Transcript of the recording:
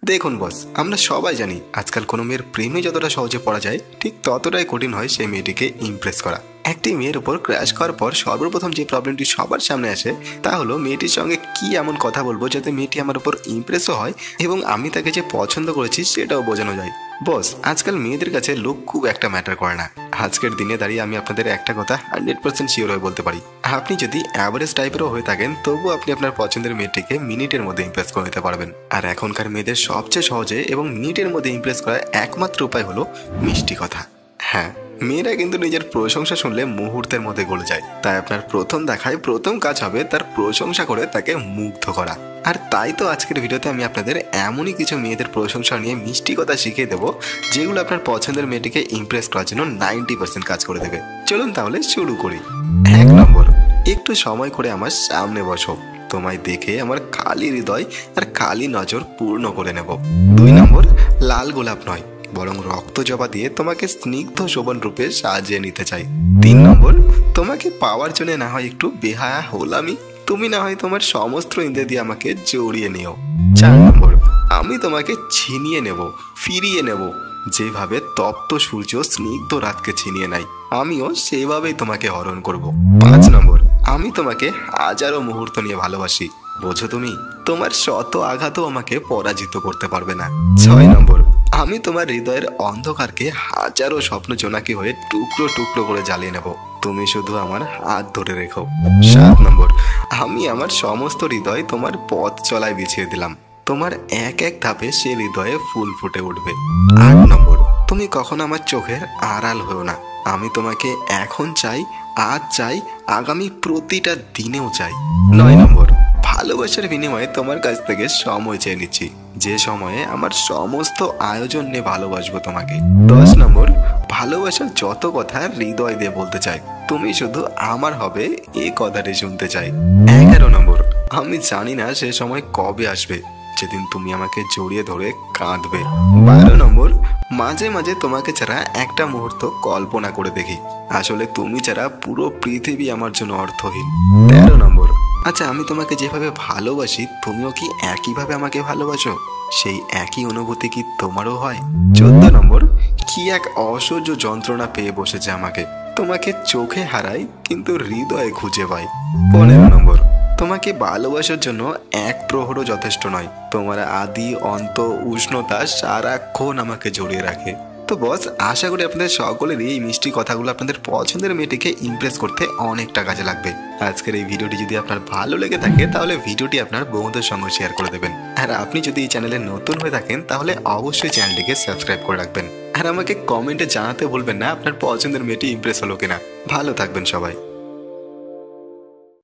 দেখুন বস, আমরা সবাই জানি আজকাল কোনো মেয়ের প্রেমে যতটা সহজে পড়া যায় ঠিক ততটাই কঠিন হয় সেই মেয়েটিকে ইমপ্রেস করা। একটি মেয়ের উপর ক্র্যাশ করার পর সর্বপ্রথম যে প্রবলেমটি সবার সামনে আসে তা হলো মেয়েটির সঙ্গে কি এমন কথা বলবো যাতে মেয়েটি আমার উপর ইমপ্রেসও হয় এবং আমি তাকে যে পছন্দ করেছি সেটাও বোঝানো যায়। বস, আজকাল মেয়েদের কাছে লুক খুব একটা ম্যাটার করে না। আজকের দিনে দাঁড়িয়ে আমি আপনাদের একটা কথা 100% শিওর হয়ে বলতে পারি, আপনি যদি অ্যাভারেজ টাইপেরও হয়ে থাকেন তবু আপনি আপনার পছন্দের মেয়েটিকে মিনিটের মধ্যে ইমপ্রেস করে নিতে পারবেন। আর এখনকার মেয়েদের সবচেয়ে সহজে এবং মিনিটের মধ্যে ইমপ্রেস করার একমাত্র উপায় হলো মিষ্টি কথা। হ্যাঁ, মেয়েরা কিন্তু নিজের প্রশংসা শুনলে মুহূর্তের মধ্যে গলে যায়। তাই আপনার প্রথম দেখায় প্রথম কাজ হবে তার প্রশংসা করে তাকে মুগ্ধ করা। আর তাই তো আজকের ভিডিওতে আমি আপনাদের এমনই কিছু মেয়েদের প্রশংসা নিয়ে মিষ্টি কথা শিখিয়ে দেবো যেগুলো আপনার পছন্দের মেয়েটিকে ইমপ্রেস করার জন্য 90% কাজ করে দেবে। চলুন তাহলে শুরু করি। 1 নম্বর, একটু সময় করে আমার সামনে বসো, তোমায় দেখে আমার খালি হৃদয় আর খালি নজর পূর্ণ করে নেব। 2 নম্বর, লাল গোলাপ নয় বরং রক্ত জবা দিয়ে তোমাকে স্নিগ্ধ শোভন রূপে সাজিয়ে নিতে চাই। 3 নম্বর, তোমাকে পাওয়ার জন্য না হয় একটু বেহায়া হলামি, তুমি না হয় তোমার সমস্ত ইন্দ্রিয় দিয়ে আমাকে জড়িয়ে নিও। 4 নম্বর, আমি তোমাকে ছিনিয়ে নেব, ফিরিয়ে নেব, যেভাবে তপ্ত সূর্য স্নিগ্ধ রাতকে ছিনিয়ে নেয় আমিও সেভাবেই তোমাকে হরণ করব। 5 নম্বর, আমি তোমাকে হাজারো মুহূর্ত নিয়ে ভালোবাসি, বোঝো তুমি, তোমার শত আঘাতও আমাকে পরাজিত করতে পারবে না। 6 নম্বর, আমি তোমার হৃদয়ের অন্ধকারকে হাজারো স্বপ্ন জোনাকি হয়ে টুকরো টুকরো করে জ্বালিয়ে নেব, তুমি শুধু আমার হাত ধরে রেখো। 7 নম্বর, আমি আমার সমস্ত হৃদয় তোমার পথ চলায় বিছিয়ে দিলাম, তোমার এক এক ধাপে সে হৃদয়ে ফুল ফুটে উঠবে। 8 নম্বর, তুমি কখনো আমার চোখের আড়াল হও না, আমি তোমাকে এখন চাই, আজ চাই, আগামী প্রতিটা দিনেও চাই। 9 নম্বর, ভালোবাসার বিনিময়ে তোমার কাছ থেকে সময় চেয়ে নিচ্ছি, যে সময়ে আমার সমস্ত আয়োজন নিয়ে ভালোবাসবো তোমাকে। 10 নম্বর, ভালোবাসার যত কথা হৃদয় দিয়ে বলতে চাই, তুমি শুধু আমার হবে এই কথাটি শুনতে চাই। 11 নম্বর, আমি জানি না সে সময় কবে আসবে যেদিন তুমি আমাকে জড়িয়ে ধরে কাঁদবে। 12 নম্বর, মাঝে মাঝে তোমাকে ছাড়া একটা মুহূর্ত কল্পনা করে দেখি, আসলে তুমি ছাড়া পুরো পৃথিবী আমার জন্য অর্থহীন। 13 নম্বর, আচ্ছা আমি তোমাকে যেভাবে ভালোবাসি তুমিও কি একইভাবে আমাকে ভালোবাসো, সেই একই অনুভূতি কি তোমারও হয়? 14 নম্বর, কি এক অসহ্য যন্ত্রণা পেয়ে বসেছে আমাকে, তোমাকে চোখে হারাই কিন্তু হৃদয়ে খুঁজে পাই। 15 নম্বর, তোমাকে ভালোবাসার জন্য এক প্রহরও যথেষ্ট নয়, তোমার আদি অন্ত উষ্ণতা সারাক্ষণ আমাকে জড়িয়ে রাখে। তো বস, আশা করি আপনাদের সকলেরই এই মিষ্টি কথাগুলো আপনাদের পছন্দের মেয়েটিকে ইমপ্রেস করতে অনেকটা কাজে লাগবে। আজকের এই ভিডিওটি যদি আপনার ভালো লেগে থাকে তাহলে ভিডিওটি আপনার বন্ধুদের সঙ্গে শেয়ার করে দেবেন। আর আপনি যদি এই চ্যানেলে নতুন হয়ে থাকেন তাহলে অবশ্যই চ্যানেলটিকে সাবস্ক্রাইব করে রাখবেন। আর আমাকে কমেন্টে জানাতে ভুলবেন না আপনার পছন্দের মেয়েটি ইমপ্রেস হলো কিনা। ভালো থাকবেন সবাই।